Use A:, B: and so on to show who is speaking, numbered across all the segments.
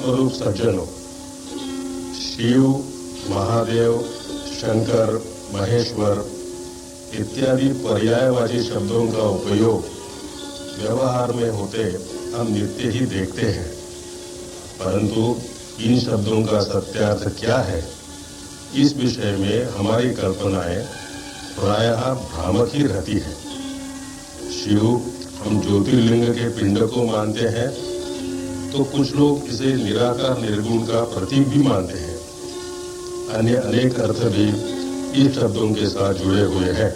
A: स्वरूप सज्जनों, शिव, महादेव, शंकर, महेश्वर इत्यादि पर्यायवाची शब्दों का उपयोग व्यवहार में होते हम नित्य ही देखते हैं, परंतु इन शब्दों का सत्यार्थ क्या है, इस विषय में हमारी कल्पनाएं प्रायः भ्रामक ही रहती है। शिव हम ज्योतिर्लिंग के पिंड को मानते हैं, तो कुछ लोग इसे निराकार निर्गुण का प्रतीक भी मानते हैं। अन्य अनेक अर्थ भी इस शब्दों के साथ जुड़े हुए हैं।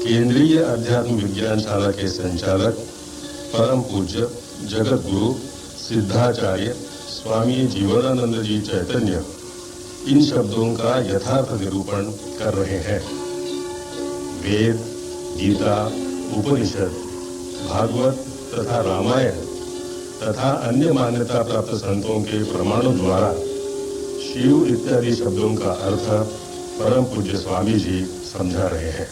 A: केंद्रीय अध्यात्म विज्ञानशाला के संचालक परम पूज्य जगत गुरु सिद्धाचार्य स्वामी जीवनानंद जी चैतन्य इन शब्दों का यथार्थ निरूपण कर रहे हैं। वेद, गीता, उपनिषद, भागवत तथा रामायण तथा अन्य मान्यता प्राप्त संतों के प्रमाणों द्वारा शिव इत्यादि शब्दों का अर्थ परम पूज्य स्वामी जी समझा रहे हैं।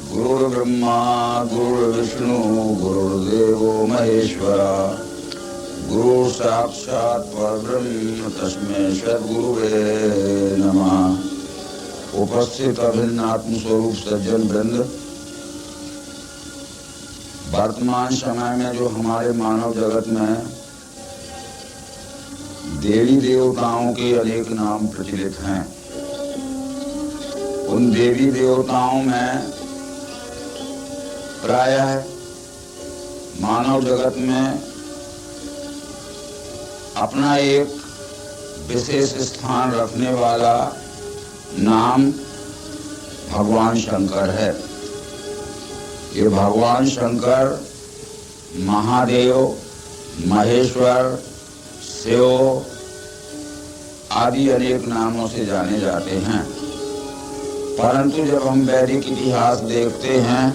B: गुरुर्ब्रह्मा गुरुर्विष्णु गुरुर्देवो महेश्वरा गुरु साक्षात् परब्रह्म तस्मै सद्गुरुवे नमः। उपस्थित अभिन्न आत्म स्वरूप सज्जन वृंद, वर्तमान समय में जो हमारे मानव जगत में देवी देवताओं के अनेक नाम प्रचलित हैं, उन देवी देवताओं में प्रायः मानव जगत में अपना एक विशेष स्थान रखने वाला नाम भगवान शंकर है। ये भगवान शंकर महादेव, महेश्वर, शिव आदि अनेक नामों से जाने जाते हैं, परंतु जब हम वैदिक इतिहास देखते हैं,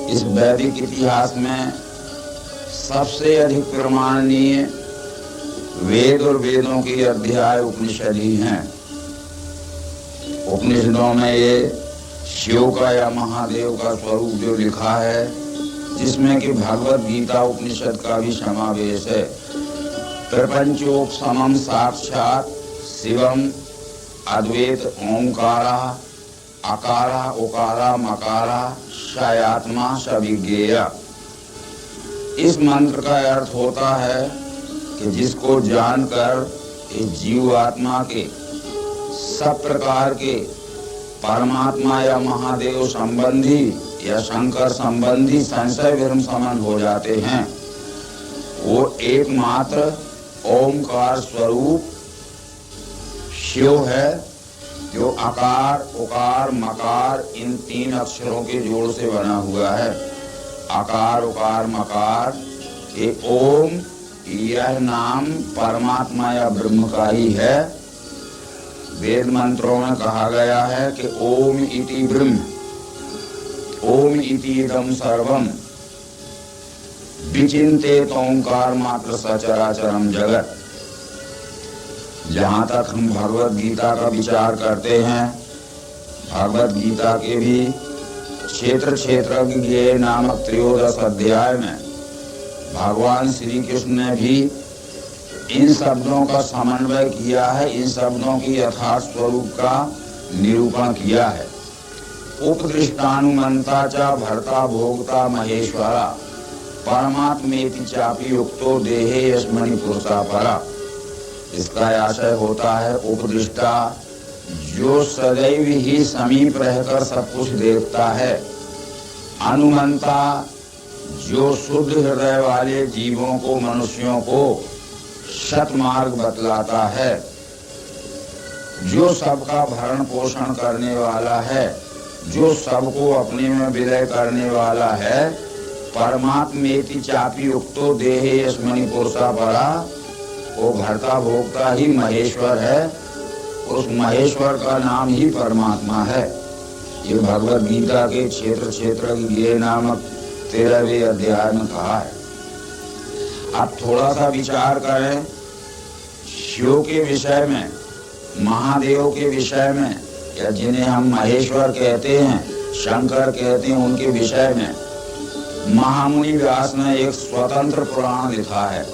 B: इस वैदिक इतिहास में सबसे अधिक प्रमाणनीय वेद और वेदों के अध्याय उपनिषद ही हैं। उपनिषदों में ये शिव का या महादेव का स्वरूप जो लिखा है, जिसमें कि भगवत गीता उपनिषद का भी समावेश है। प्रपंचोपशमं साक्षात् शिवम अद्वैत ओंकारा अकारा उकारा मकारा शायात्मा सविज्ञेय। इस मंत्र का अर्थ होता है कि जिसको जानकर इस जीव आत्मा के सब प्रकार के परमात्मा या महादेव संबंधी या शंकर संबंधी संशय भ्रम समन हो जाते हैं, वो एकमात्र ओंकार स्वरूप शिव है, जो आकार उकार मकार इन तीन अक्षरों के जोड़ से बना हुआ है। आकार उकार मकार ये ओम, यह नाम परमात्मा या ब्रह्म का ही है। वेद मंत्रों में कहा गया है कि ओम इति ब्रह्म, ओम इति इदं सर्वम विचिन्तेत ओंकार मात्र सचराचरम जगत। जहाँ तक हम भगवत गीता का विचार करते हैं, भगवत गीता के भी क्षेत्र क्षेत्रज्ञ नामक 13 अध्याय में भगवान श्री कृष्ण ने भी इन शब्दों का समन्वय किया है, इन शब्दों की यथार्थ स्वरूप का निरूपण किया है। उपदृष्टानुमंता च भर्ता भोक्ता महेश्वरा परमात्मेति चापि युक्तो देहे यस्मनि पुरुषा परा। इसका आशय होता है उपदृष्टा, जो सदैव ही समीप रहकर सब कुछ देखता है। अनुमंता, जो शुद्ध हृदय वाले जीवों को, मनुष्यों को सतमार्ग बतलाता है। जो सबका भरण पोषण करने वाला है, जो सबको अपने में विलय करने वाला है। परमात्मेति चापि युक्तो देहे यस्मनि पुरुषा परा, वो भर्ता भोक्ता ही महेश्वर है, उस महेश्वर का नाम ही परमात्मा है। ये भगवद गीता के क्षेत्र क्षेत्र ये नामक 13वें अध्याय में कहा है। आप थोड़ा सा विचार करें, शिव के विषय में, महादेव के विषय में, या जिन्हें हम महेश्वर कहते हैं, शंकर कहते हैं, उनके विषय में महामुनि व्यास ने एक स्वतंत्र पुराण लिखा है।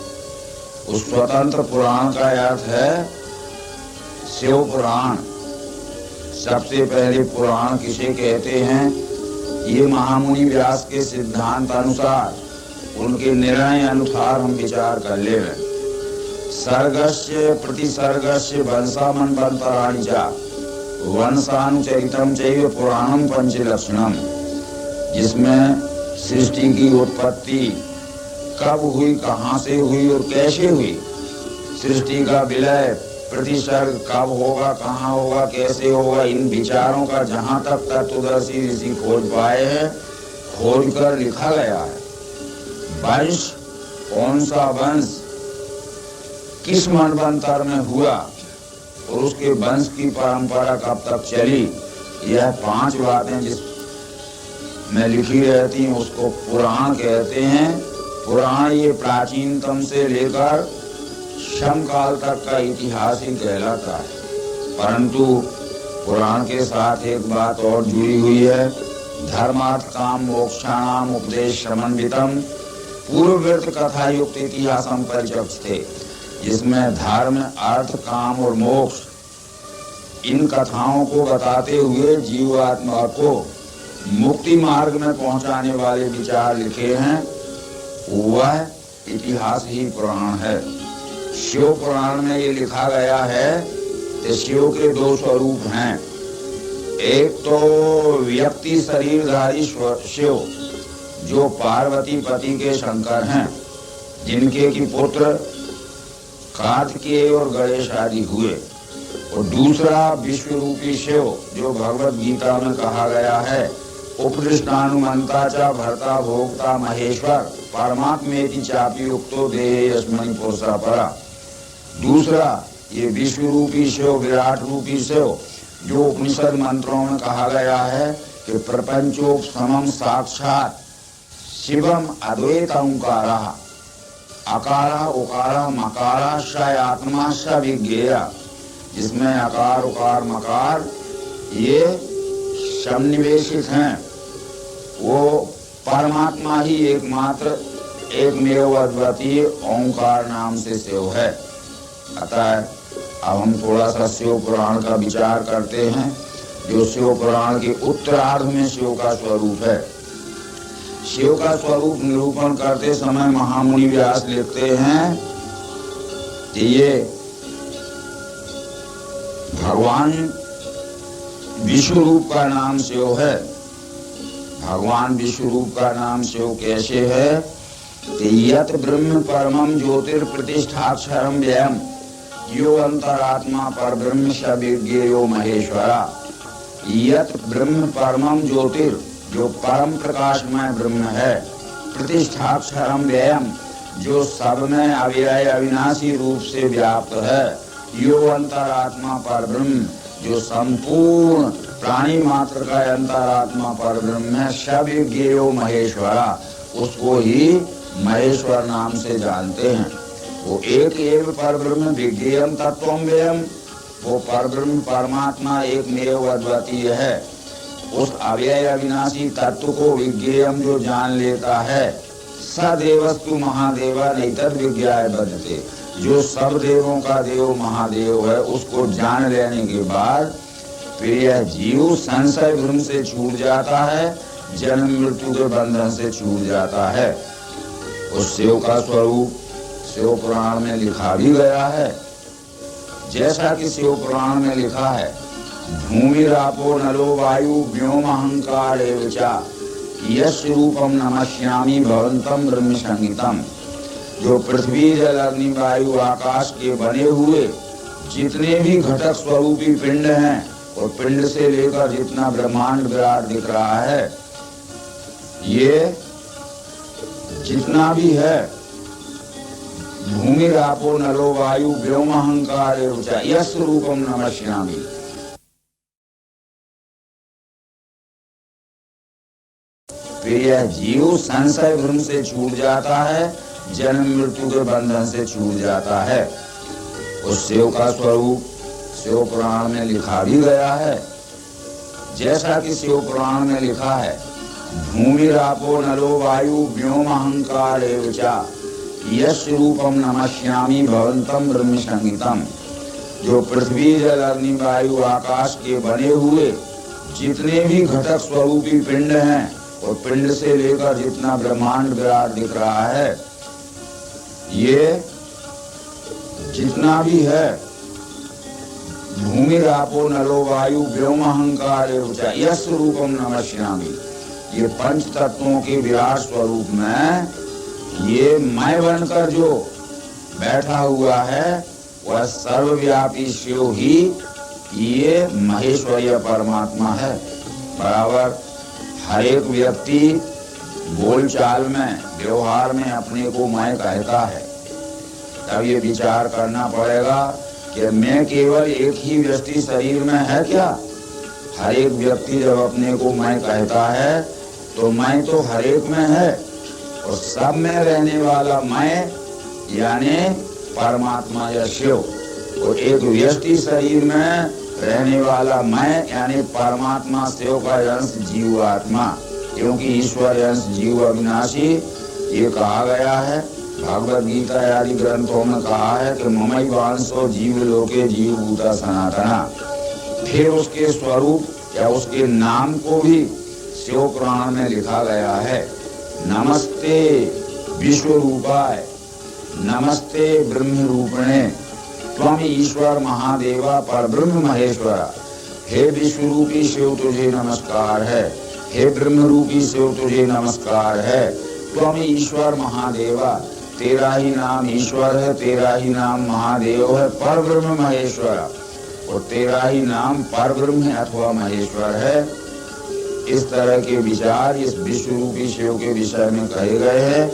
B: उस स्वतंत्र पुराण का अर्थ है शिव पुराण। सबसे पहले पुराण किसे कहते हैं? ये महामुनि व्यास के सिद्धांत अनुसार, उनके निर्णय अनुसार हम विचार कर ले रहे। सर्गस्य प्रतिसर्गस्य वंशामन्वन्तराणि च वंशानुचरितम चैव पुराणम पंचलक्षणम, जिसमें सृष्टि की उत्पत्ति कब हुई, कहाँ से हुई और कैसे हुई, सृष्टि का विलय, प्रतिसर्ग कब होगा, कहाँ होगा, कैसे होगा, इन विचारों का जहाँ तक तत्वदर्शी ऋषि खोज पाए हैं, खोज कर लिखा गया है। वंश, कौन सा वंश किस मनवंतर में हुआ और उसके वंश की परंपरा कब तक चली, यह 5 बातें जिसमें लिखी रहती हैं उसको पुराण कहते हैं। पुराण ये प्राचीनतम से लेकर समकाल तक का इतिहास ही कहलाता है। परंतु पुराण के साथ एक बात और जुड़ी हुई है। धर्मार्थ काम मोक्षाणाम उपदेश समन्वितम पूर्ववृत्त कथा युक्त इतिहासम परिचक्षते, जिसमें धर्म, अर्थ, काम और मोक्ष, इन कथाओं को बताते हुए जीवात्मा को मुक्ति मार्ग में पहुंचाने वाले विचार लिखे हैं, वह इतिहास ही पुराण है। शिव पुराण में ये लिखा गया है कि शिव के 2 स्वरूप हैं। एक तो व्यक्ति शरीरधारी शिव, जो पार्वती पति के शंकर हैं, जिनके की पुत्र कार्तिकेय और गणेश आदि हुए। और दूसरा विश्व रूपी शिव, जो भगवत गीता में कहा गया है, उपदृष्टानुमंता च भर्ता भोक्ता महेश्वर परमात्मेति चापि युक्तो देहे यस्मनि पुरुषा परा। दूसरा ये विश्व रूपी शिव, विराट रूपी शिव, जो उपनिषद मंत्रों में कहा गया है कि प्रपंचोपशमं साक्षात शिवम अद्वैत ओंकारः अकारा उकारा मकारा स आत्मा स विज्ञेय, जिसमें अकार उकार मकार ये सन्निवेशित हैं। वो परमात्मा ही एकमात्र एकमेव अद्वितीय ओंकार नाम से शिव है। अतः अब हम थोड़ा सा शिव पुराण का विचार करते हैं, जो शिव पुराण के उत्तरार्ध में शिव का स्वरूप है। शिव का स्वरूप निरूपण करते समय महामुनि व्यास लिखते हैं कि ये भगवान विश्व रूप का नाम शिव है। भगवान विश्व रूप का नाम शिव कैसे है कि यत ब्रह्म परमं ज्योतिर्प्रतिष्ठाक्षरं व्ययम् यो अंतरात्मा परब्रह्म स विज्ञेयो महेश्वरा। यत ब्रह्म परमं ज्योतिर, जो परम प्रकाशमय ब्रह्म है, प्रतिष्ठाक्षरम व्ययम, जो सब में अव्यय अविनाशी रूप से व्याप्त है, यो अंतरात्मा परब्रह्म, जो संपूर्ण प्राणी मात्र का अंतरात्मा परब्रह्म है, सब विज्ञेयो महेश्वरा, उसको ही महेश्वर नाम से जानते हैं। वो एक एव परब्रह्म विज्ञेयम तत्वम व्ययम, वो परब्रह्म परमात्मा एकमेव अद्वितीय है। उस अव्यय अविनाशी तत्व को विज्ञेयम जो जान लेता है, सदेवस्तु महादेवा नैतद विज्ञाय बदते, जो सब देवों का देव महादेव है, उसको जान लेने के बाद फिर यह जीव संशय भ्रम से छूट जाता है, जन्म मृत्यु के बंधन से छूट जाता है। उस शिव का स्वरूप शिव पुराण में लिखा भी गया है। जैसा कि शिव पुराण में लिखा है, भूमिरापो नलो वायु व्योम अहंकार एव च यस्य रूपम नमस्यामि भवन्तम ब्रह्म संगीतम, जो पृथ्वी जल अग्नि वायु आकाश के बने हुए जितने भी घटक स्वरूपी पिंड हैं, और पिंड से लेकर जितना ब्रह्मांड विराट दिख रहा है, ये जितना भी है, भूमि रापो नलो वायु व्योम अहंकार यस रूपम नमस्यामि। फिर यह जीव संशय भ्रम से छूट जाता है, जन्म मृत्यु के बंधन से छूट जाता है। उस शिव का स्वरूप शिव पुराण में लिखा भी गया है। जैसा कि शिव पुराण में लिखा है, भूमि रापो नलो वायु व्योम अहंकार यश रूपम नमस्यामि भवंतम ब्रह्म संगीतम। जो पृथ्वी जल अग्नि वायु आकाश के बने हुए जितने भी घटक स्वरूपी पिंड हैं, और पिंड से लेकर जितना ब्रह्मांड विराट दिख रहा है, ये जितना भी है, भूमि रापो नलो वायु व्योम अहंकार यस रूपम नमस्यामि। ये पंच तत्वों के विराट स्वरूप में ये मैं बनकर जो बैठा हुआ है, वह सर्वव्यापी शिव ही ये महेश्वरीय परमात्मा है। बराबर हर एक व्यक्ति बोलचाल में व्यवहार में अपने को मैं कहता है। तब ये विचार करना पड़ेगा कि मैं केवल एक ही व्यक्ति शरीर में है क्या? हर एक व्यक्ति जब अपने को मैं कहता है तो मैं तो हर एक में है, और सब में रहने वाला मैं यानी परमात्मा या शिव, और एक व्यक्ति शरीर में रहने वाला मैं यानी परमात्मा शिव का अंश जीव आत्मा। क्योंकि ईश्वर अंश जीव अविनाशी ये कहा गया है। भगवद गीता आदि ग्रंथों में कहा है कि ममई वांसो जीव लोके जीव भूता सनातना। फिर उसके स्वरूप या उसके नाम को भी शिव पुराण में लिखा गया है। नमस्ते विश्व रूपाय नमस्ते ब्रह्म रूपणे त्वम ईश्वर महादेवा पर ब्रह्म महेश्वरा। हे विश्व रूपी शिव तुझे नमस्कार है, हे ब्रह्म रूपी शिव तुझे नमस्कार है। त्वम ईश्वर महादेवा, तेरा ही नाम ईश्वर है, तेरा ही नाम महादेव है, पर ब्रह्म महेश्वरा, और तेरा ही नाम पर ब्रह्म अथवा महेश्वर है। इस तरह के विचार इस विश्व रूपी शिव के विषय में कहे गए हैं,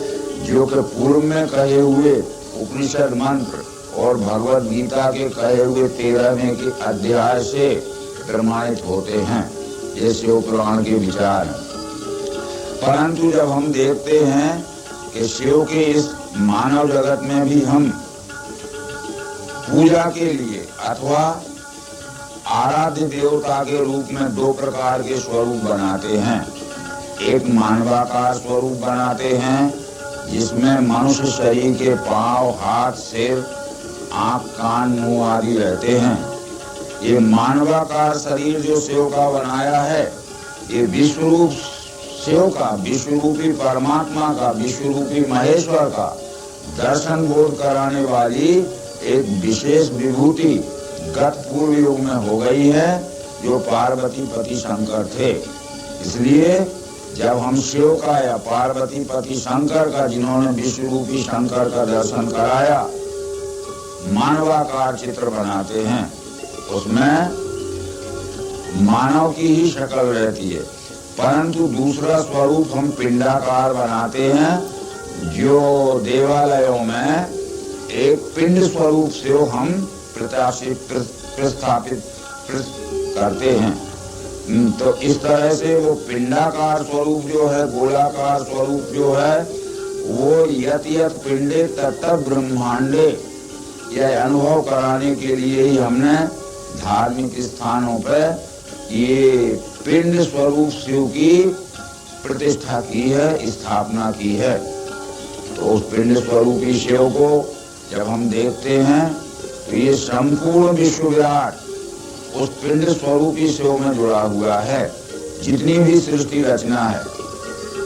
B: जो कि पूर्व में कहे हुए उपनिषद मंत्र और भगवद गीता के कहे हुए 13वें के अध्याय से प्रमाणित होते हैं। ये शिव पुराण के विचार हैं। परंतु जब हम देखते हैं कि शिव के इस मानव जगत में भी हम पूजा के लिए अथवा आराध्य देवता के रूप में दो प्रकार के स्वरूप बनाते हैं। एक मानवाकार स्वरूप बनाते हैं, जिसमें मनुष्य शरीर के पांव, हाथ, सिर, आंख, कान, मुंह आदि रहते हैं। ये मानवाकार शरीर जो शिव का बनाया है, ये विश्व रूप शिव का, विश्व रूपी परमात्मा का, विश्व रूपी महेश्वर का दर्शन बोध कराने वाली एक विशेष विभूति गत पूर्व युग में हो गई है, जो पार्वती पति शंकर थे। इसलिए जब हम शिव का या पार्वती पति शंकर का, जिन्होंने विश्व रूपी शंकर का दर्शन कराया, मानवाकार चित्र बनाते हैं, उसमें मानव की ही शक्ल रहती है। परंतु दूसरा स्वरूप हम पिंडाकार बनाते हैं, जो देवालयों में एक पिंड स्वरूप से हम प्रस्थापित करते हैं। तो इस तरह से वो पिंडाकार स्वरूप जो है, गोलाकार स्वरूप जो है, वो यत यत पिंडे तत ब्रह्मांडे, यह अनुभव कराने के लिए ही हमने धार्मिक स्थानों पर ये पिंड स्वरूप शिव की प्रतिष्ठा की है, स्थापना की है। तो उस पिंड स्वरूपी शिव को जब हम देखते हैं तो ये संपूर्ण विश्व विराट उस पिंड स्वरूपी शिव में जुड़ा हुआ है। जितनी भी सृष्टि रचना है,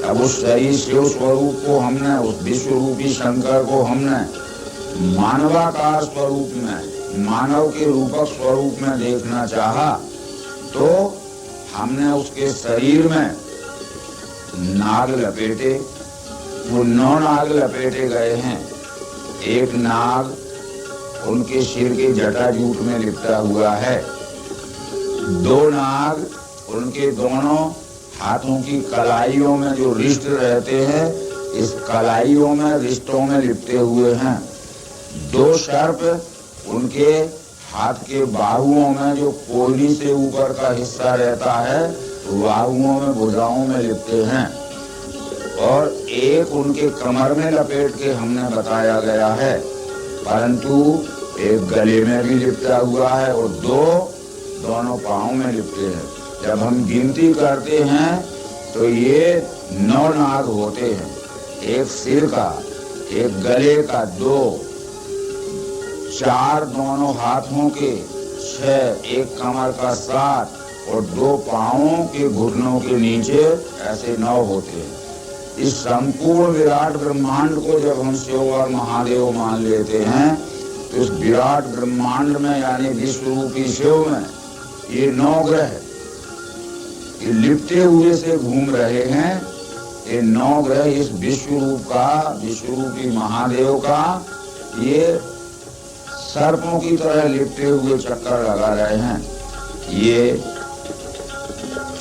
B: अब उस शरीर शिव स्वरूप को हमने, उस विश्व रूपी शंकर को हमने मानवाकार स्वरूप में, मानव के रूपक स्वरूप में देखना चाहा, तो हमने उसके शरीर में नाग लपेटे। वो 9 नाग लपेटे गए हैं। एक नाग उनके सिर के जटाजूट में लिपटा हुआ है, दो नाग उनके दोनों हाथों की कलाइयों में जो रिष्ट रहते हैं, इस कलाइयों में रिष्टों में लिपटे हुए हैं। दो सर्प उनके हाथ के बाहुओं में जो कोहनी से ऊपर का हिस्सा रहता है, बाहुओं में भुजाओं में लिपटे हैं। और एक उनके कमर में लपेट के हमने बताया गया है, परंतु एक गले में भी लिपटा हुआ है और दोनों पांव में लिपटे हैं। जब हम गिनती करते हैं तो ये 9 नाग होते हैं। एक सिर का, एक गले का 2, 4 दोनों हाथों के 6, एक कमर का 7 और 2 पांवों के घुटनों के नीचे ऐसे 9 होते हैं। इस संपूर्ण विराट ब्रह्मांड को जब हम शिव और महादेव मान लेते हैं तो इस विराट ब्रह्मांड में यानी विश्व रूपी शिव में ये 9 ग्रह ये लिपटे हुए से घूम रहे हैं। ये 9 ग्रह इस विश्व रूपी महादेव का ये सर्पों की तरह लिपटे हुए चक्कर लगा रहे हैं। ये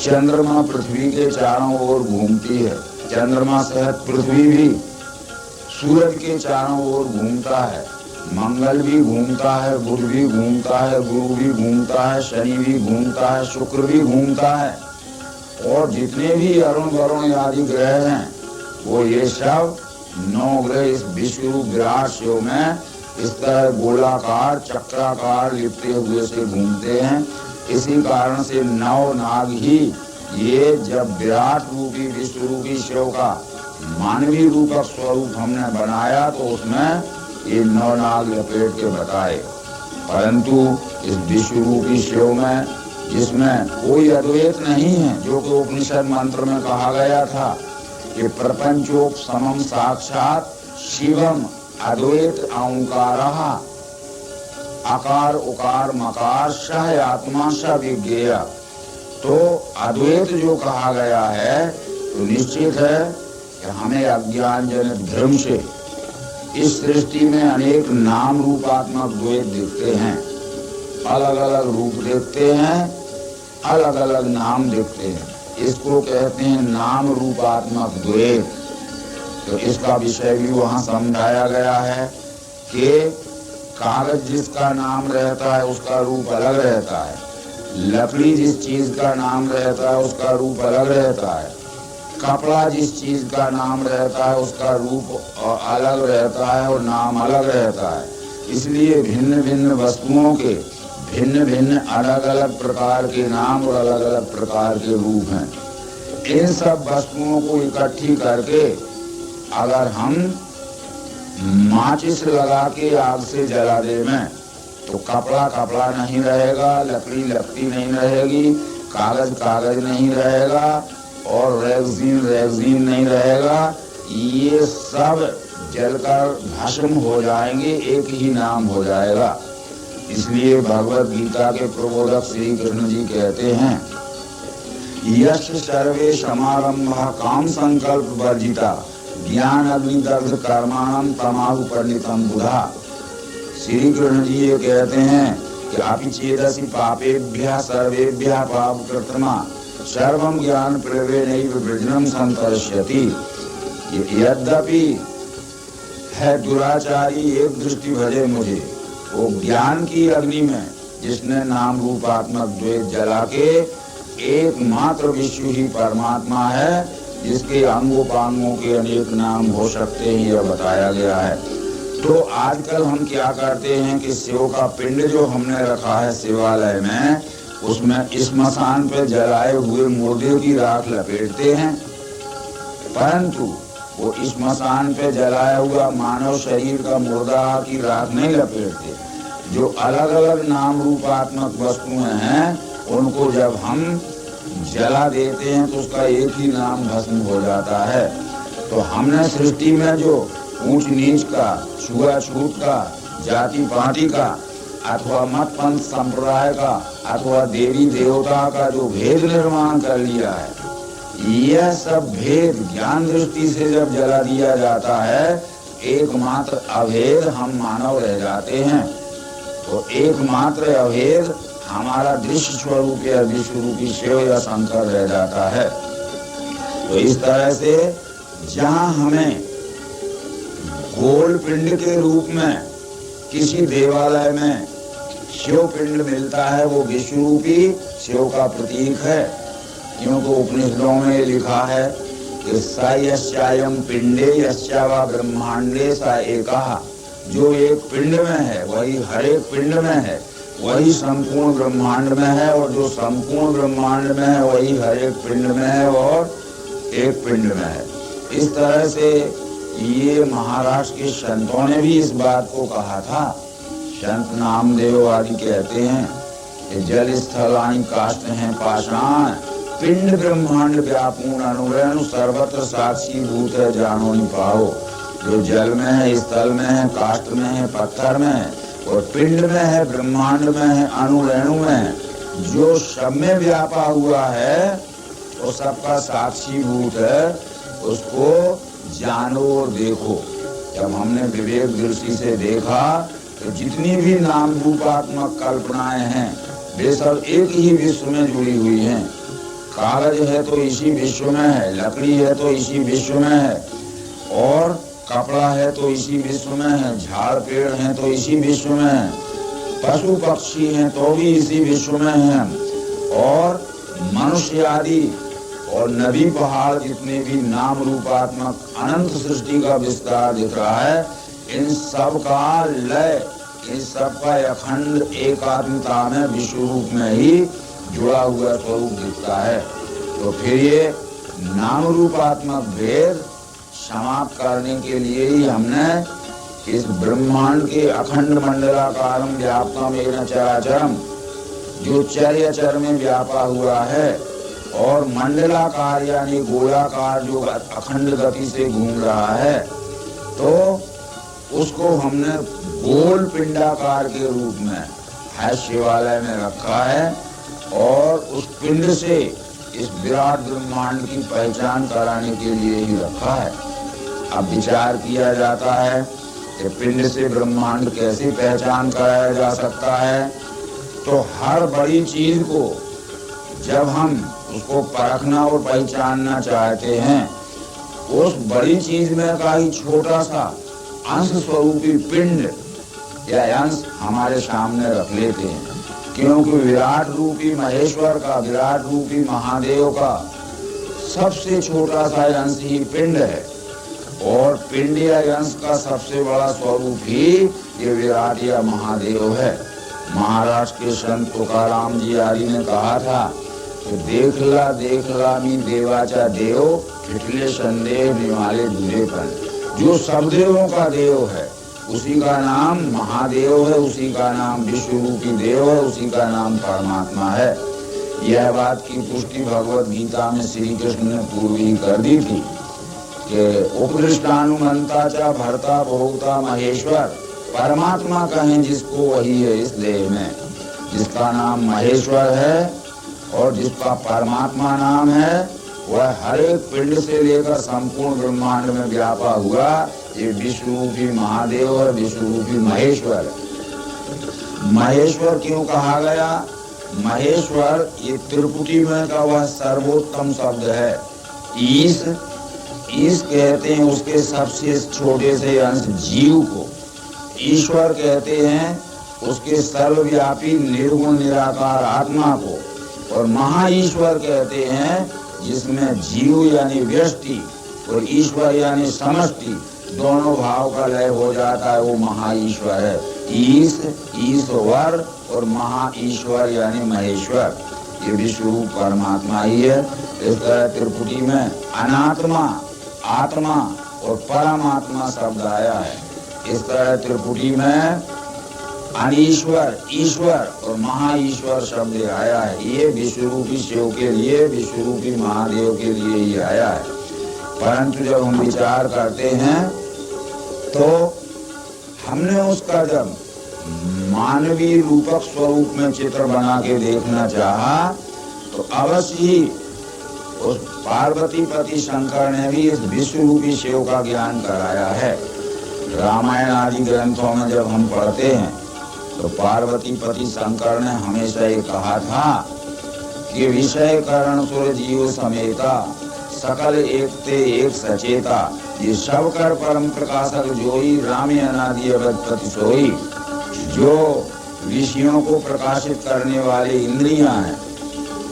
B: चंद्रमा पृथ्वी के चारों ओर घूमती है। चंद्रमा सहित पृथ्वी भी सूरज के चारों ओर घूमता है। मंगल भी घूमता है, बुध भी घूमता है, गुरु भी घूमता है, शनि भी घूमता है, शुक्र भी घूमता है और जितने भी अरुण वरुण आदि ग्रह हैं वो ये सब 9 ग्रह इस विश्व विराट शिव में इस तरह गोलाकार चक्राकार लिपटे हुए से घूमते हैं। इसी कारण से 9 नाग ही ये जब विराट रूपी विश्व रूपी शिव का मानवीय रूपक स्वरूप हमने बनाया तो उसमें ये 9 नाग लपेट के बताए। परंतु इस विश्व रूपी शिव में जिसमें कोई अद्वैत नहीं है, जो कि उपनिषद मंत्र में कहा गया था कि प्रपंचोप समम साक्षात शिवम अद्वैत ओंकारः आकार उकार मकार सह आत्मा स विज्ञेय। तो अद्वैत जो कहा गया है तो निश्चित है कि हमें अज्ञान जनित भ्रम से इस सृष्टि में अनेक नाम रूपात्मक द्वैत दिखते हैं। अलग अलग रूप देखते हैं, अलग अलग नाम देखते हैं। इसको कहते हैं नाम रूपात्मक द्वैत। तो इसका विषय भी वहाँ समझाया गया है कि कागज जिसका नाम रहता है उसका रूप अलग रहता है, लकड़ी जिस चीज का नाम रहता है उसका रूप अलग रहता है, कपड़ा जिस चीज का नाम रहता है उसका रूप अलग रहता है और नाम अलग रहता है। इसलिए भिन्न भिन्न वस्तुओं के भिन्न भिन्न अलग अलग प्रकार के नाम और अलग अलग प्रकार के रूप हैं। इन सब वस्तुओं को इकट्ठी करके अगर हम माचिस लगा के आग से जला दें तो कपड़ा कपड़ा नहीं रहेगा, लकड़ी लकड़ी नहीं रहेगी, कागज कागज नहीं रहेगा और रेगजीन नहीं रहेगा। ये सब जलकर भस्म हो जाएंगे, एक ही नाम हो जाएगा। इसलिए भगवत गीता के प्रबोधक श्री कृष्ण जी कहते हैं यश सर्वे समारंभः काम संकल्प वर्जिता ज्ञान अग्निदग्ध कर्माणम तमाहु पंडितम बुधा। श्री कृष्ण जी ये कहते हैं कि अपि चेदसि पापेभ्यः सर्वेभ्यः पाप कृत्मा सर्वं ज्ञान प्रवेणैव वृजनम संतर्ष्यति। यद्यपि है दुराचारी एक दृष्टि भजे मुझे, वो ज्ञान की अग्नि में जिसने नाम रूपात्मक द्वैत जला के एकमात्र विश्व ही परमात्मा है, जिसके अंगोपांगों के अनेक नाम हो सकते हैं, यह बताया गया है। तो आजकल हम क्या करते हैं कि शिव का पिंड जो हमने रखा है शिवालय में, उसमें स्मशान पे जलाए हुए मुर्दे की राख लपेटते हैं, परंतु वो स्मशान पे जलाया हुआ मानव शरीर का मुर्दा की राख नहीं लपेटते। जो अलग अलग नाम रूपात्मक वस्तुएं हैं उनको जब हम जला देते हैं तो उसका एक ही नाम भस्म हो जाता है। तो हमने सृष्टि में जो ऊंच नीच का, छुआछूत का, जाति पाति का अथवा मत पंथ संप्रदाय का अथवा देवी देवता का जो भेद निर्माण कर लिया है, यह सब भेद ज्ञान दृष्टि से जब जला दिया जाता है, एकमात्र अभेद हम मानव रह जाते हैं। तो एकमात्र अभेद हमारा दृश्य स्वरूप या विश्व रूपी शिव या शंकर रह जाता है। तो इस तरह से जहाँ हमें गोल पिंड के रूप में किसी देवालय में शिव पिंड मिलता है, वो विश्व रूपी शिव का प्रतीक है। क्योंकि उपनिषदों में लिखा है कि स यस्यायं पिंडे यस्या वा ब्रह्मांडे स एकः, जो एक पिंड में है वही हर एक पिंड में है, वही संपूर्ण ब्रह्मांड में है, और जो संपूर्ण ब्रह्मांड में है वही हर एक पिंड में है और एक पिंड में है। इस तरह से ये महाराष्ट्र के संतों ने भी इस बात को कहा था। संत नामदेव आदि कहते हैं कि जल स्थलानि काष्ठ हैं पाषाण, पिंड ब्रह्मांड व्यापूर्ण अनुरेणु, सर्वत्र साक्षी भूत है जानो नि पाओ। जो जल में है, स्थल में है, काष्ठ में है, पत्थर में है, और पिंड में है, ब्रह्मांड में है, अनुरेणु में है, जो सब में व्यापा हुआ है वो सबका साक्षी भूत है, उसको जानो और देखो। जब हमने विवेक दृष्टि से देखा तो जितनी भी नाम रूपात्मक कल्पनाएं हैं वे सब एक ही विश्व में जुड़ी हुई हैं। कागज है तो इसी विश्व में है, लकड़ी है तो इसी विश्व में है, और कपड़ा है तो इसी विश्व में है, झाड़ पेड़ हैं तो इसी विश्व में है, पशु पक्षी हैं तो भी इसी विश्व में हैं, और मनुष्य आदि और नदी पहाड़ जितने भी नाम रूपात्मक अनंत सृष्टि का विस्तार दिख रहा है, इन सब का लय, इन सब का अखंड एकात्मता में विश्व रूप में ही जुड़ा हुआ स्वरूप दिखता है। तो फिर ये नाम रूपात्मक भेद समाप्त करने के लिए ही हमने इस ब्रह्मांड के अखंड मंडलाकारम व्याप्तम येन चराचरम, जो चर अचर में व्यापा हुआ है, और मंडलाकार यानी गोलाकार जो अखंड गति से घूम रहा है, तो उसको हमने गोल पिंडाकार के रूप में है शिवालय में रखा है, और उस पिंड से इस विराट ब्रह्मांड की पहचान कराने के लिए ही रखा है। अब विचार किया जाता है कि पिंड से ब्रह्मांड कैसे पहचान कराया जा सकता है। तो हर बड़ी चीज को जब हम उसको परखना और पहचानना चाहते हैं, उस बड़ी चीज में का ही छोटा सा अंश स्वरूपी पिंड या अंश हमारे सामने रख लेते हैं। क्योंकि विराट रूपी महेश्वर का, विराट रूपी महादेव का सबसे छोटा सा अंश ही पिंड है, और पिंड या अंश का सबसे बड़ा स्वरूप ही ये विराट या महादेव है। महाराष्ट्र के संत तुकाराम जी आदि ने कहा था कि देखला मी देवाचा देव, फिटले संदेह निवाले दूरेपन। जो सब देवों का देव है उसी का नाम महादेव है, उसी का नाम विश्व रूपी देव है, उसी का नाम परमात्मा है। यह बात की पुष्टि भगवत गीता में श्री कृष्ण ने पूर्व ही कर दी थी कि उपदृष्टानुमंता चा भरता बहुता महेश्वर, परमात्मा कहें जिसको वही है इस देह में, जिसका नाम महेश्वर है और जिसका परमात्मा नाम है, वह हर एक पिंड से लेकर संपूर्ण ब्रह्मांड में व्यापा हुआ ये विश्व रूपी महादेव है, विश्व रूपी महेश्वर है। महेश्वर क्यों कहा गया? महेश्वर ये त्रिपुटी में का वह सर्वोत्तम शब्द है। ईश कहते हैं उसके सबसे छोटे से अंश जीव को, ईश्वर कहते हैं उसके सर्वव्यापी निर्गुण निराकार आत्मा को, और महाईश्वर कहते हैं जिसमें जीव यानी व्यष्टि और ईश्वर यानी समष्टि दोनों भाव का लय हो जाता है, वो महाईश्वर है। ईश्वर और महाईश्वर यानी महेश्वर, ये विश्व रूप परमात्मा ही है। इस तरह त्रिपुटी में अनात्मा, आत्मा और परमात्मा शब्द आया है। इस तरह त्रिपुटी में अनीश्वर, ईश्वर और महाईश्वर शब्द आया है। ये विश्वरूपी शिव के लिए, विश्वरूपी महादेव के लिए ही आया है। परंतु जब हम विचार करते हैं तो हमने उसका जब मानवीय रूपक स्वरूप में चित्र बना के देखना चाहा तो अवश्य ही उस पार्वती पति शंकर ने भी इस विश्वरूपी शिव का ज्ञान कराया है। रामायण आदि ग्रंथों में जब हम पढ़ते हैं तो पार्वती पति शंकर ने हमेशा ये कहा था कि विषय करण सुर जीव समेता सकल एक ते एक सचेता, ये सब कर परम प्रकाशक जोई रामी अनादि अवधि सोई। जो विषयों को प्रकाशित करने वाले इंद्रियां हैं,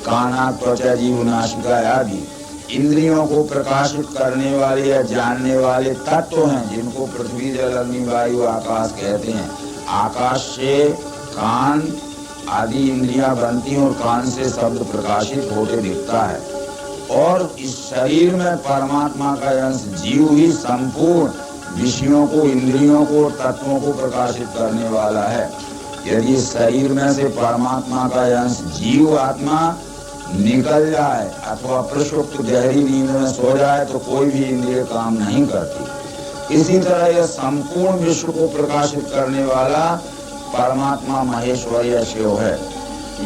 B: काना त्वचा जीव नासिका आदि इंद्रियों को प्रकाशित करने वाले या जानने वाले तत्व हैं, जिनको पृथ्वी जल अग्नि वायु आकाश कहते हैं। आकाश से कान आदि इंद्रियां बनती हैं और कान से शब्द प्रकाशित होते दिखता है। और इस शरीर में परमात्मा का अंश जीव ही संपूर्ण विषयों को, इंद्रियों को, तत्वों को प्रकाशित करने वाला है। यदि शरीर में से परमात्मा का अंश जीव आत्मा निकल जाए अथवा प्रसुप्त गहरी नींद में सो जाए तो कोई भी इंद्रिय काम नहीं करती। इसी तरह यह संपूर्ण विश्व को प्रकाशित करने वाला परमात्मा महेश्वर या शिव है।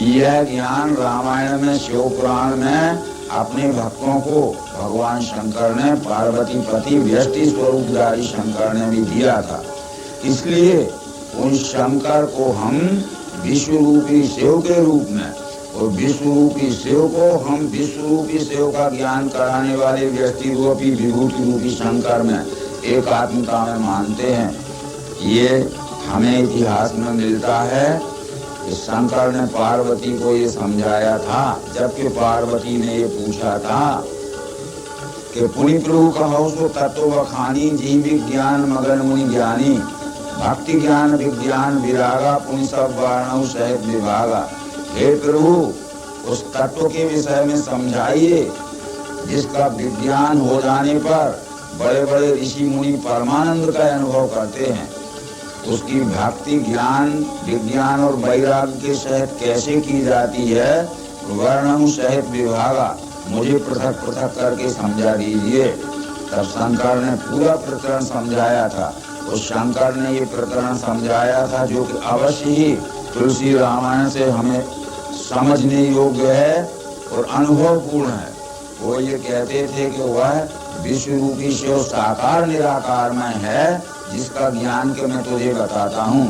B: यह ज्ञान रामायण में, शिव पुराण में अपने भक्तों को भगवान शंकर ने, पार्वती पति व्यष्टि स्वरूपधारी शंकर ने भी दिया था। इसलिए उन शंकर को हम विश्व रूपी शिव के रूप में, और विश्व रूपी शिव को हम विश्व रूपी शिव का ज्ञान कराने वाले व्यक्ति रूपी विभूति रूपी शंकर में एक आत्मता में मानते हैं। ये हमें इतिहास में मिलता है कि शंकर ने पार्वती को ये समझाया था, जबकि पार्वती ने ये पूछा था कि पुनि प्रभु कहो सो तत्व बखानी, जी विज्ञान मगन मुनि ज्ञानी, भक्ति ज्ञान विज्ञान विरागा, पुनि सब वारणव सहित विभागा। हे प्रभु, उस तत्व के विषय में समझाइए जिसका विज्ञान हो जाने पर बड़े बड़े ऋषि मुनि परमानंद का अनुभव करते हैं। उसकी भक्ति ज्ञान विज्ञान और वैराग्य के सहित कैसे की जाती है, वर्णम सहित विभागा, मुझे पृथक पृथक करके समझा दीजिए। तब शंकर ने पूरा प्रकरण समझाया था। उस शंकर ने ये प्रकरण समझाया था जो कि अवश्य ही तुलसी रामायण से हमें समझने योग्य है और अनुभवपूर्ण है। वो ये कहते थे कि वह विश्व रूपी शिव साकार निराकार में है, जिसका ज्ञान के मैं तुझे बताता हूँ।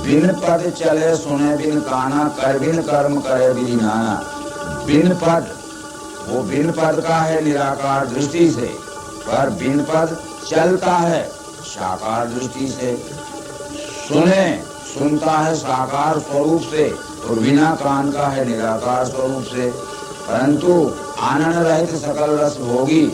B: बिन पद चले सुने बिन काना, कर बिन कर्म करे बिन नाना। बिन पद, वो बिन पद का है निराकार दृष्टि से, पर बिन पद चलता है साकार दृष्टि से। सुने, सुनता है साकार स्वरूप से, और बिना कान का है निराकार स्वरूप से। परंतु आनंद रहित सकल रस भोगी,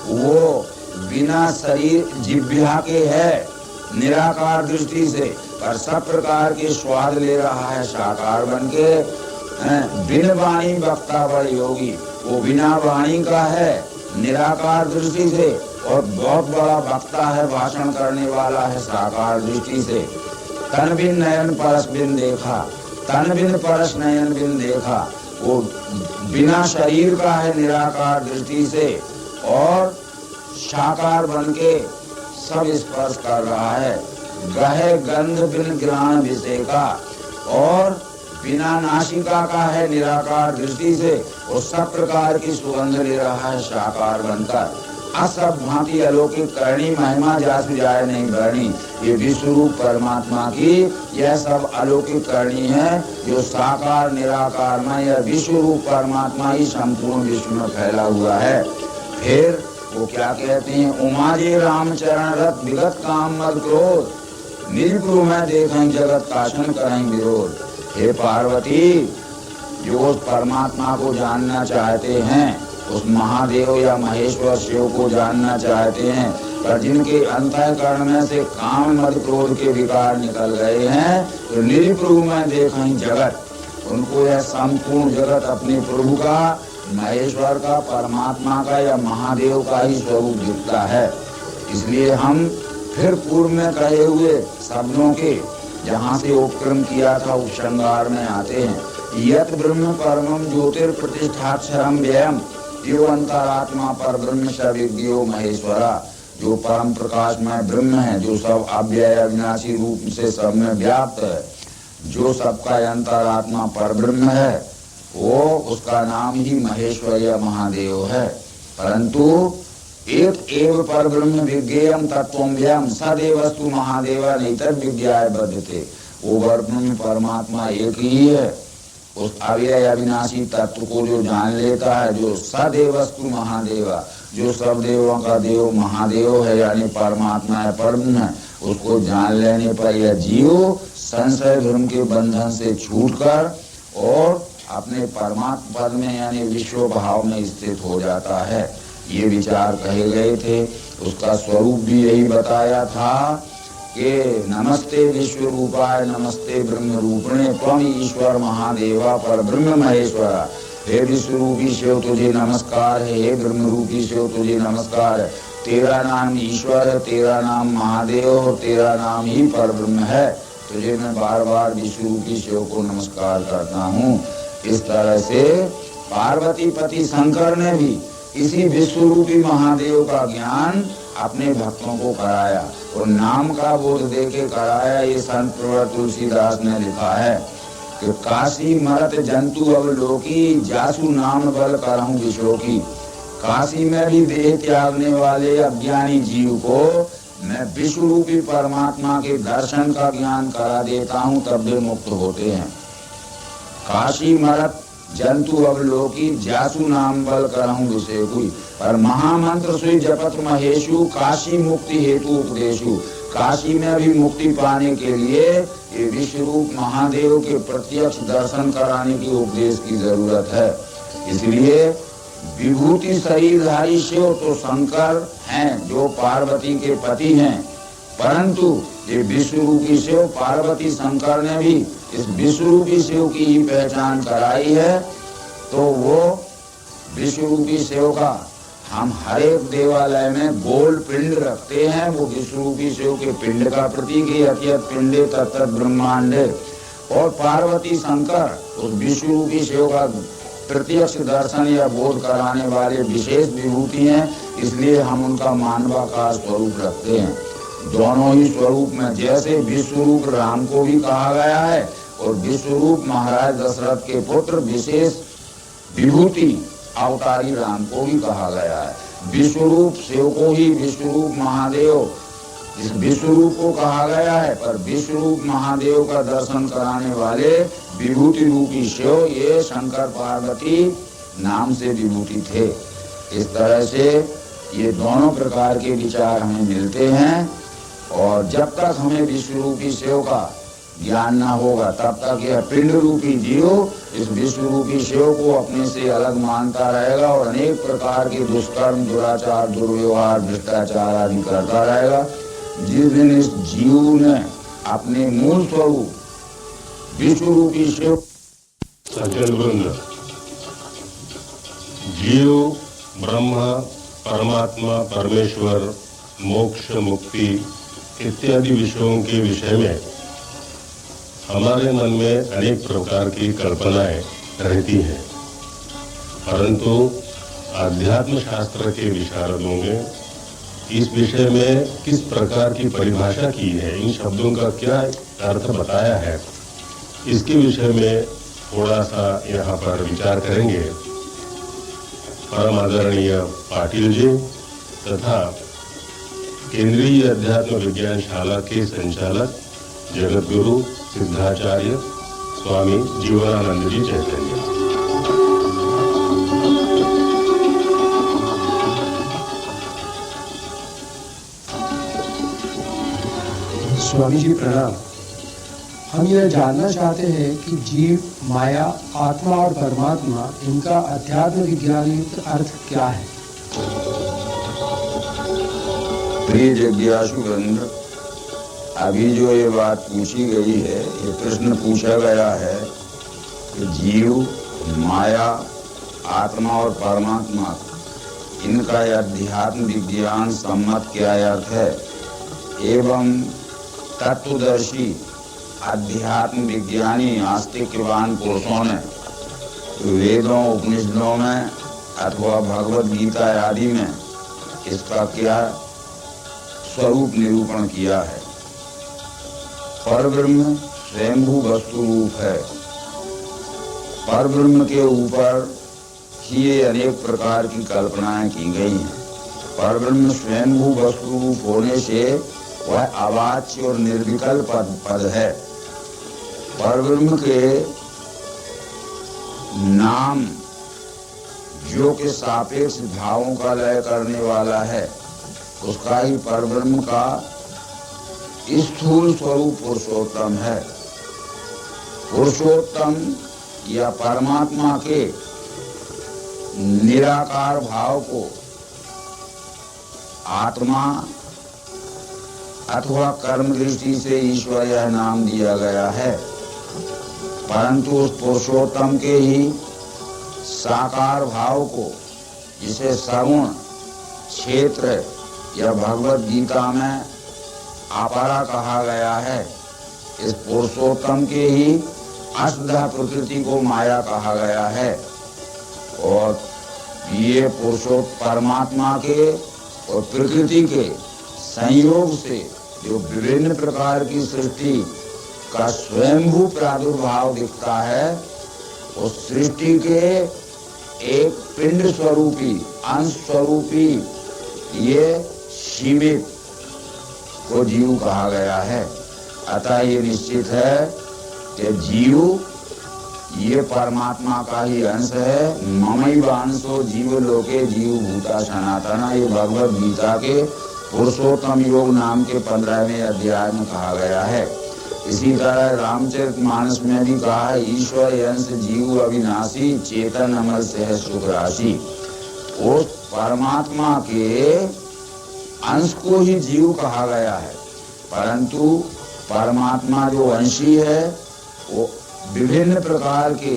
B: वो बिना शरीर जिह्वा के है निराकार दृष्टि से, पर सब प्रकार के स्वाद ले रहा है साकार बन के। बिन वाणी वक्ता बड़ योगी, वो बिना वाणी का है निराकार दृष्टि से, और बहुत बड़ा वक्ता है, भाषण करने वाला है साकार दृष्टि से। तन बिन नयन परस बिन देखा, तन बिन परस नयन बिन देखा, वो बिना शरीर का है निराकार दृष्टि से, और साकार बन के सब स्पर्श कर रहा है। गहे गंध बिन ग्राण विषेका, और बिना नासिका का है निराकार दृष्टि से, और सब प्रकार की सुगंध ले रहा है साकार बनकर। असब भांति अलौकिक करनी, महिमा जासु जाए नहीं करनी। ये विश्व रूप परमात्मा की यह सब अलौकिक करनी है, जो साकार निराकार में यह विश्व रूप परमात्मा ही संपूर्ण विश्व में फैला हुआ है। फिर वो क्या कहते हैं, उमा जी रामचरण रथ विगत काम मद क्रोध, निज गुरु में देखें जगत काशन करें विरोध। हे पार्वती, जो उस परमात्मा को जानना चाहते हैं, उस महादेव या महेश्वर शिव को जानना चाहते हैं, पर जिनके अंतःकरण में से काम मद क्रोध के विकार निकल गए हैं, तो निज प्रभु में देखें जगत, उनको यह संपूर्ण जगत अपने प्रभु का, महेश्वर का, परमात्मा का या महादेव का ही स्वरूप दिखता है। इसलिए हम फिर पूर्व में कहे हुए शब्दों के जहाँ से उपक्रम किया था उपसंहार में आते हैं। यत ब्रह्म परमम ज्योतिर्प्रतिष्ठाक्षरम व्ययम, यो अंतरात्मा पर ब्रह्म सविज्ञो महेश्वरा, जो परम प्रकाश में ब्रह्म है, जो सब अव्यय अविनाशी रूप से सब में व्याप्त है, जो सबका अंतरात्मा पर ब्रह्म है, वो उसका नाम ही महेश्वर या महादेव है। परंतु एक एव पर ब्रह्म विज्ञेयम तत्वम व्ययम सदेवस्तु महादेवा नैतद विज्ञाय बद्धते। वो ब्रह्म परमात्मा एक ही है। उस अव्यय अविनाशी तत्व को जो जान लेता है, जो सदेवस्तु महादेवा, जो सब देवों का देव महादेव है यानी परमात्मा है, परब्रह्म है, उसको जान लेने पर यह जीव संशय धर्म के बंधन से छूटकर और अपने परमात्मा पद में यानी विश्व भाव में स्थित हो जाता है। ये विचार कहे गए थे। उसका स्वरूप भी यही बताया था कि नमस्ते विश्व रूपाय नमस्ते ब्रह्म रूपणे त्वम ईश्वर महादेवा पर ब्रह्म महेश्वरा। हे विश्व रूपी शिव तुझे नमस्कार है, हे ब्रह्म रूपी शिव तुझे नमस्कार है। तेरा नाम ईश्वर है, तेरा नाम महादेव और तेरा नाम ही पर ब्रह्म है। तुझे मैं बार बार विश्व रूपी शिव को नमस्कार करता हूँ। इस तरह से पार्वती पति शंकर ने भी इसी विश्व रूपी महादेव का ज्ञान अपने भक्तों को कराया और नाम का बोध देके कराया। ये संत प्रवर तुलसीदास ने लिखा है कि काशी मरत जंतु अवलोकी जासु नाम बल करहूं विशोकी। काशी में भी देह त्यागने वाले अज्ञानी जीव को मैं विश्व रूपी परमात्मा के दर्शन का ज्ञान करा देता हूँ, तब वे मुक्त होते हैं। काशी मरत जंतु अवलोकी जासु नाम बल करहूं विषेकुई। पर महामंत्र सुई जपत महेशु काशी मुक्ति हेतु उपदेशु। काशी में भी मुक्ति पाने के लिए ये विश्व रूप महादेव के प्रत्यक्ष दर्शन कराने की उपदेश की जरूरत है। इसलिए विभूति शरीरधारी शिव तो शंकर हैं जो पार्वती के पति हैं, परंतु ये विश्व रूपी शिव पार्वती शंकर ने भी इस विश्व रूपी शिव की ही पहचान कराई है। तो वो विश्व रूपी शिव का हम हर एक देवालय में गोल पिंड रखते हैं। वो विश्व रूपी शिव के पिंड का प्रतीक है। यत् पिंडे तत् ब्रह्मांडे। और पार्वती शंकर उस विश्व रूपी शिव का प्रत्यक्ष दर्शन या बोध कराने वाले विशेष विभूति हैं, इसलिए हम उनका मानवाकार स्वरूप रखते हैं। दोनों ही स्वरूप में जैसे विश्व रूप राम को भी कहा गया है और विश्व रूप महाराज दशरथ के पुत्र विशेष विभूति अवतारी राम को भी कहा गया है। विश्व रूप शिव को ही विश्व रूप महादेव इस विश्व रूप को कहा गया है, पर विश्व रूप महादेव का दर्शन कराने वाले विभूति रूपी शिव ये शंकर पार्वती नाम से विभूति थे। इस तरह से ये दोनों प्रकार के विचार हमें मिलते हैं। और जब तक हमें विश्व रूपी शिव का ज्ञान न होगा तब तक यह पिंड रूपी जीव इस विश्व रूपी शिव को अपने से अलग मानता रहेगा और अनेक प्रकार के दुष्कर्म, दुराचार, दुर्व्यवहार, भ्रष्टाचार आदि करता रहेगा। जिस दिन इस जीव ने अपने मूल स्वरूप विश्व रूपी शिव
A: सज्जन वृंद, जीव ब्रह्मा परमात्मा परमेश्वर मोक्ष मुक्ति इत्यादि विषयों के विषय में हमारे मन में अनेक प्रकार की कल्पनाएं रहती हैं, परंतु आध्यात्म शास्त्र के विशारदों ने इस विषय में किस प्रकार की परिभाषा की है, इन शब्दों का क्या अर्थ बताया है, इसके विषय में थोड़ा सा यहाँ पर विचार करेंगे। परम आदरणीय पाटिल जी तथा केंद्रीय अध्यात्म विज्ञान शाला के संचालक जगत गुरु सिद्धाचार्य स्वामी जीवनानंद जी चैतन्य।
C: स्वामी जी प्रणाम। हम यह जानना चाहते हैं कि जीव, माया, आत्मा और परमात्मा, इनका अध्यात्म विज्ञानिक अर्थ क्या है?
B: प्रिय जिज्ञासु वृंद, अभी जो ये बात पूछी गई है, ये प्रश्न पूछा गया है कि जीव, माया, आत्मा और परमात्मा, इनका अध्यात्म विज्ञान सम्मत क्या अर्थ है एवं तत्वदर्शी अध्यात्म विज्ञानी आस्तिकवान पुरुषों ने वेदों, उपनिषदों में अथवा भगवत गीता आदि में इसका क्या स्वरूप निरूपण किया है। परब्रह्म स्वयंभू वस्तु रूप है। परब्रह्म के ऊपर ही ये अनेक प्रकार की कल्पनाएं की गई हैं। परब्रह्म स्वयंभू वस्तु रूप होने से वह अवाच्य और निर्विकल्प पद है, परब्रह्म के नाम जो के सापेक्ष भावों का लय करने वाला है, उसका ही परब्रह्म का स्थूल स्वरूप पुरुषोत्तम है। पुरुषोत्तम या परमात्मा के निराकार भाव को आत्मा अथवा कर्म दृष्टि से ईश्वर यह नाम दिया गया है, परंतु उस पुरुषोत्तम के ही साकार भाव को, जिसे सगुण क्षेत्र या भगवत गीता में अपरा कहा गया है, इस पुरुषोत्तम के ही अष्टधा प्रकृति को माया कहा गया है। और ये पुरुषोत्तम परमात्मा के और प्रकृति के संयोग से जो विभिन्न प्रकार की सृष्टि का स्वयंभू प्रादुर्भाव दिखता है, उस सृष्टि के एक पिंड स्वरूपी, अंश स्वरूपी ये सीमित को जीव कहा गया है। अतः ये निश्चित है कि जीव ये परमात्मा का ही अंश है। ममैव अंशो जीव लोके जीव भूता सनातना, ये भगवत गीता के पुरुषोत्तम योग नाम के 15वें अध्याय में कहा गया है। इसी तरह रामचरितमानस में भी कहा है, ईश्वर अंश जीव अविनाशी चेतन अमर से सुख राशि। उस परमात्मा के अंश को ही जीव कहा गया है, परंतु परमात्मा जो अंशी है वो विभिन्न प्रकार के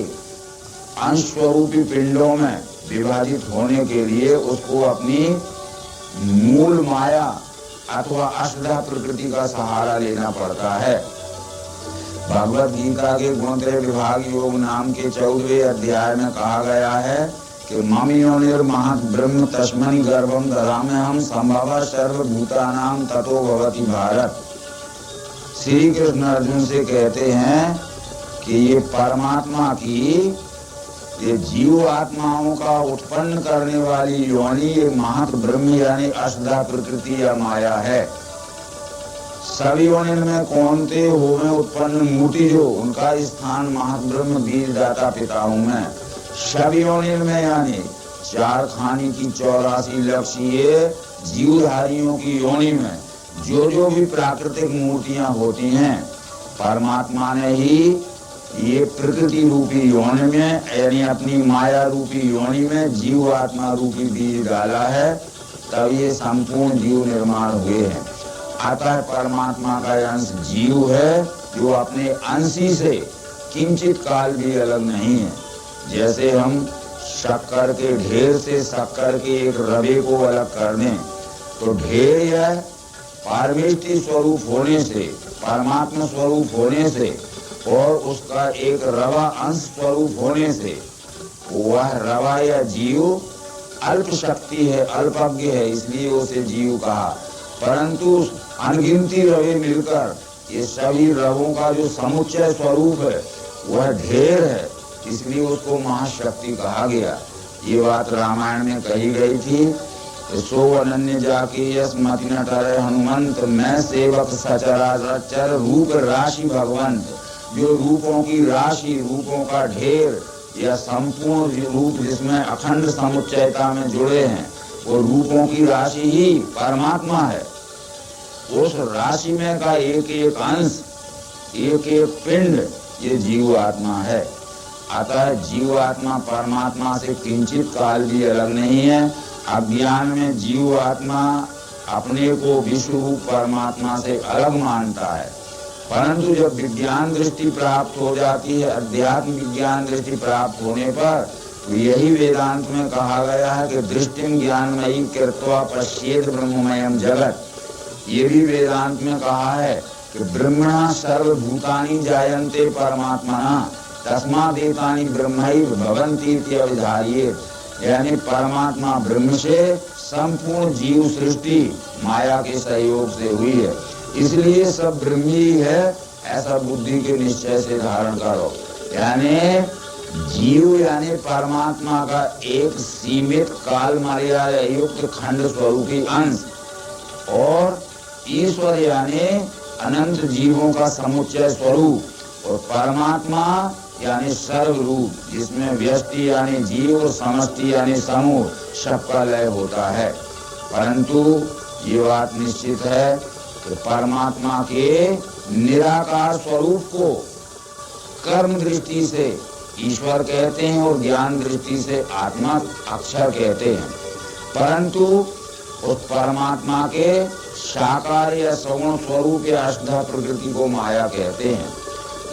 B: अंश स्वरूपी पिंडों में विभाजित होने के लिए उसको अपनी मूल माया अथवा अष्टधा प्रकृति का सहारा लेना पड़ता है। भगवत गीता के गुणत्रय विभाग योग नाम के 14वें अध्याय में कहा गया है कि मम योनिर्महत् ब्रह्म तस्मै गर्भं दधाम्यहं संभवः सर्वभूतानां ततो भवति भारत। श्री कृष्ण अर्जुन से कहते हैं कि ये परमात्मा की ये जीव आत्माओं का उत्पन्न करने वाली योनि ये महत् ब्रह्म यानी अष्टधा प्रकृति या माया है। सभी योनि में कौनते हो में उत्पन्न मूर्ति जो उनका स्थान महत् ब्रह्म बीज दाता पिताओं में। सभी योनि में यानी 4 खानी की 84 लक्ष्य जीवधारियों की योनि में जो भी प्राकृतिक मूर्तियां होती हैं, परमात्मा ने ही ये प्रकृति रूपी योनि में यानी अपनी माया रूपी योनि में जीव आत्मा रूपी बीज डाला है, तब ये संपूर्ण जीव निर्माण हुए हैं। अतः परमात्मा का अंश जीव है जो अपने अंशी से किंचित काल भी अलग नहीं है। जैसे हम शक्कर के ढेर से शक्कर के एक रवे को अलग कर दें, तो ढेर यह पारमेष्टि स्वरूप होने से, परमात्मा स्वरूप होने से और उसका एक रवा अंश स्वरूप होने से वह रवा या जीव अल्प शक्ति है, अल्पज्ञ है, इसलिए उसे जीव कहा। परंतु अनगिनती रवे मिलकर ये सभी रवों का जो समुच्चय स्वरूप है वह ढेर है, इसलिए उसको महाशक्ति कहा गया। ये बात रामायण में कही गई थी, सो अनन्य जाके यस मति न टरे हनुमंत, मैं सेवक सचराचर रूप राशि भगवंत। जो रूपों की राशि, रूपों का ढेर या संपूर्ण रूप जिसमें अखंड समुच्चयता में जुड़े हैं, वो रूपों की राशि ही परमात्मा है। उस राशि में का एक एक अंश, एक एक पिंड ये जीव आत्मा है। अतः जीव आत्मा परमात्मा से किंचित काल भी अलग नहीं है। अज्ञान में जीव आत्मा अपने को विश्व रूप परमात्मा से अलग मानता है, परंतु जब विज्ञान दृष्टि प्राप्त हो जाती है, अध्यात्म विज्ञान दृष्टि प्राप्त होने पर, तो यही वेदांत में कहा गया है कि दृष्टिम ज्ञानमयी कृत्वा पश्येत ब्रह्ममयम जगत। ये भी वेदांत में कहा है कि ब्रह्मणा सर्वभूतानि जायन्ते परमात्मना तस्मादेतानि ब्रह्मैव भवन्ति इति अविधार्येत। यानी परमात्मा ब्रह्म से संपूर्ण जीव सृष्टि माया के सहयोग से हुई है, इसलिए सब ब्रह्म ही है, ऐसा बुद्धि के निश्चय से धारण करो। यानी जीव यानी परमात्मा का एक सीमित काल मर्यादा युक्त खंड स्वरूपी अंश, और ईश्वर यानी अनंत जीवों का समुच्चय स्वरूप। और परमात्मा यानी सर्व रूप, जिसमें व्यष्टि यानी जीव और समष्टि यानी समूह सबका लय होता है। परंतु ये बात निश्चित है कि परमात्मा के निराकार स्वरूप को कर्म दृष्टि से ईश्वर कहते हैं और ज्ञान दृष्टि से आत्मा अक्षर कहते हैं। परंतु उस परमात्मा के साकार या सगुण स्वरूप या अष्टधा प्रकृति को माया कहते हैं।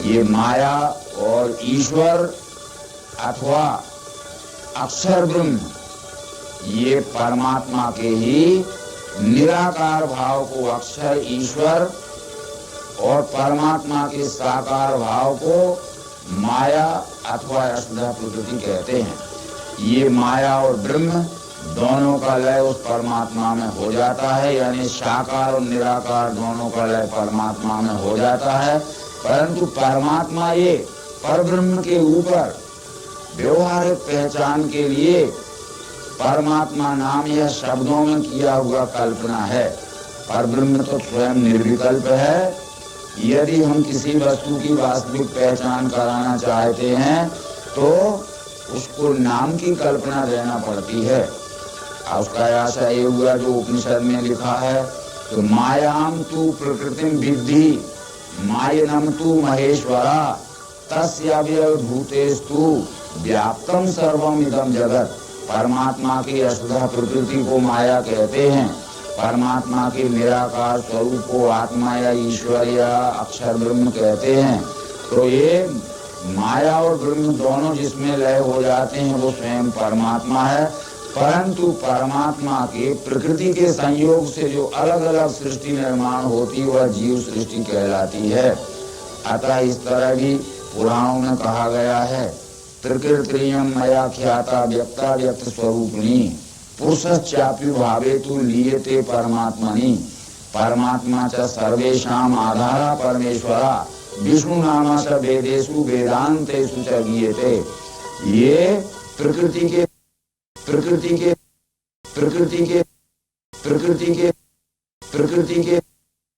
B: ये माया और ईश्वर अथवा अक्षर ब्रह्म, ये परमात्मा के ही निराकार भाव को अक्षर ईश्वर और परमात्मा के साकार भाव को माया अथवा अष्टधा प्रकृति कहते हैं। ये माया और ब्रह्म दोनों का लय उस परमात्मा में हो जाता है, यानी साकार और निराकार दोनों का लय परमात्मा में हो जाता है। परंतु परमात्मा ये परब्रह्म के ऊपर व्यवहारिक पहचान के लिए परमात्मा नाम यह शब्दों में किया हुआ कल्पना है। परब्रह्म तो स्वयं निर्विकल्प है। यदि हम किसी वस्तु की वास्तविक पहचान कराना चाहते हैं तो उसको नाम की कल्पना देना पड़ती है। उसका ऐसा ये हुआ जो उपनिषद में लिखा है तो मायाम तू प्रकृतिम विद्धि मायनम तू महेश्वरा तस्यावयव भूतेस्तु व्याप्तम सर्वम इदम जगत। परमात्मा की अष्टधा प्रकृति को माया कहते हैं, परमात्मा के निराकार स्वरूप को आत्मा या ईश्वर या अक्षर ब्रह्म कहते हैं। तो ये माया और ब्रह्म दोनों जिसमें लय हो जाते हैं वो स्वयं परमात्मा है। परंतु परमात्मा के प्रकृति के संयोग से जो अलग अलग सृष्टि निर्माण होती है वह जीव सृष्टि कहलाती है। अतः इस तरह भी पुराणों में कहा गया है त्रिकृत्रियम मया ख्याता व्यक्ता व्यक्त स्वरूपिणी पुरुषश्चाप्यु भावेतु लीयते परमात्मनि। परमात्मा च सर्वेषाम आधारा परमेश्वरा विष्णु नामा च वेदेषु वेदांतेषु च गीयते। ये प्रकृति के प्रकृति के प्रकृति के प्रकृति के प्रकृति के